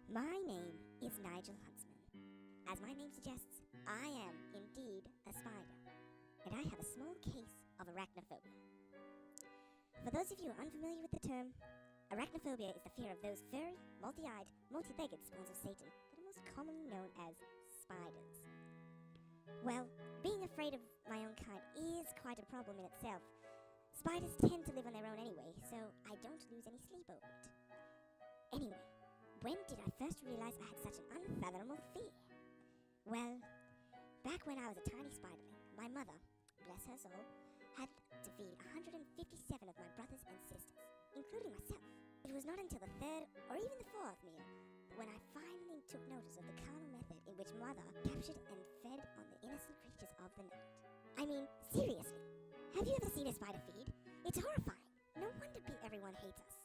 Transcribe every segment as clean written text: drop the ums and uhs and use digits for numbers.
My name is Nigel Huntsmen. As my name suggests, I am indeed a spider, and I have a small case of arachnophobia. For those of you unfamiliar with the term, arachnophobia is the fear of those furry, multi-eyed, multi-legged spawns of Satan that are most commonly known as spiders. Well, being afraid of my own kind is quite a problem in itself. Spiders tend to live on their own anyway, so I don't lose any sleep over it. Anyway, when did I first realize I had such an unfathomable fear? Well, back when I was a tiny spiderling, my mother, bless her soul, had to feed 157 of my brothers and sisters, including myself. It was not until the third or even the fourth meal when I finally took notice of the carnal method in which mother captured and fed on the innocent creatures of the night. I mean, seriously, have you ever seen a spider feed? It's horrifying. No wonder everyone hates us.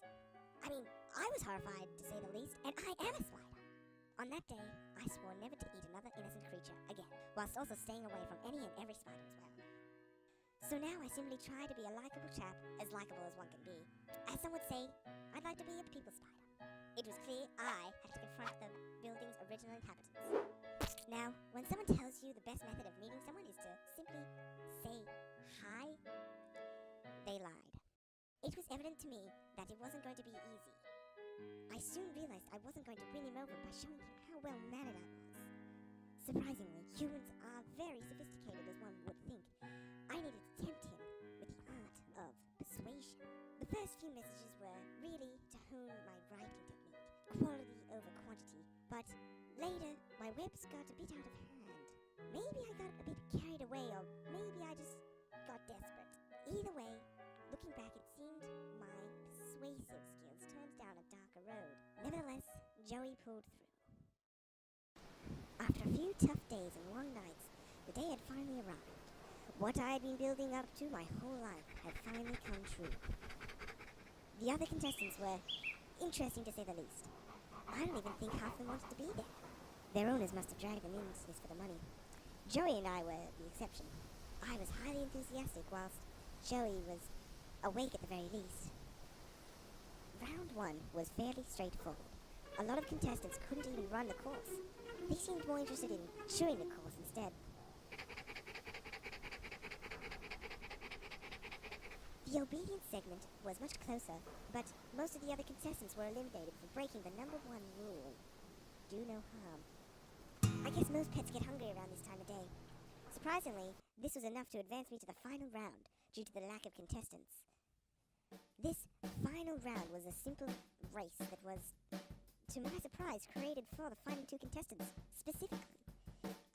I mean, I was horrified, to say the least, and I am a spider. On that day, I swore never to eat another innocent creature again, whilst also staying away from any and every spider as well. So now I simply try to be a likeable chap, as likeable as one can be. As some would say, I'd like to be a people spider. It was clear I had to confront the building's original inhabitants. Now, when someone tells you the best method of meeting someone is to simply say hi, they lied. It was evident to me that it wasn't going to be easy. I soon realized I wasn't going to win him over by showing him how well-mannered I was. Surprisingly, humans are very sophisticated as one would think. I needed to tempt him with the art of persuasion. The first few messages were really to hone my writing technique, quality over quantity, but later my webs got a bit out of hand. Maybe I got a bit carried away, or maybe I just got desperate. Either way, looking back, it seemed my persuasive skills turned down a darker road. Nevertheless, Joey pulled through. After a few tough days and long nights, the day had finally arrived. What I had been building up to my whole life had finally come true. The other contestants were interesting to say the least. I don't even think half of them wanted to be there. Their owners must have dragged them in just for the money. Joey and I were the exception. I was highly enthusiastic, whilst Joey was awake at the very least. Round 1 was fairly straightforward. A lot of contestants couldn't even run the course. They seemed more interested in chewing the course instead. The obedience segment was much closer, but most of the other contestants were eliminated for breaking the #1 rule: do no harm. I guess most pets get hungry around this time of day. Surprisingly, this was enough to advance me to the final round due to the lack of contestants. This final round was a simple race that was, to my surprise, created for the final 2 contestants specifically.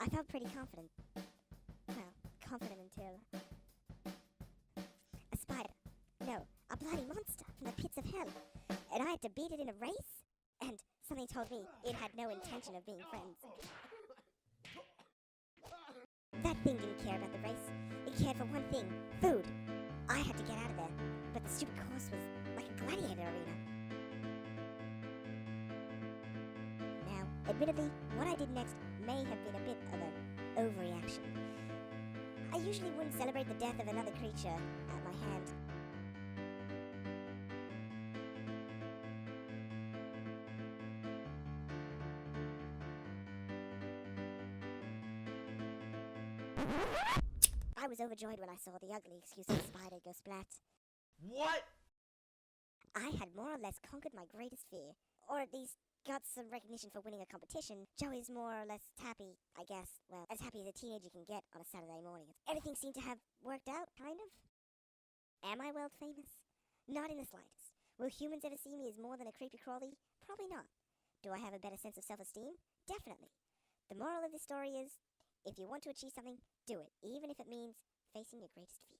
I felt pretty confident. Well, confident until a spider. No, a bloody monster from the pits of hell. And I had to beat it in a race? And something told me it had no intention of being friends. That thing didn't care about the race. It cared for one thing: food. I had to get out of there, but the stupid course was like a gladiator arena. Now, admittedly, what I did next may have been a bit of an overreaction. I usually wouldn't celebrate the death of another creature at my hand. I was overjoyed when I saw the ugly excuse of the spider go splat. What? I had more or less conquered my greatest fear, or at least got some recognition for winning a competition. Joey's more or less happy, I guess. Well, as happy as a teenager can get on a Saturday morning. Everything seemed to have worked out, kind of. Am I world famous? Not in the slightest. Will humans ever see me as more than a creepy crawly? Probably not. Do I have a better sense of self-esteem? Definitely. The moral of this story is, if you want to achieve something, do it, even if it means facing your greatest fear.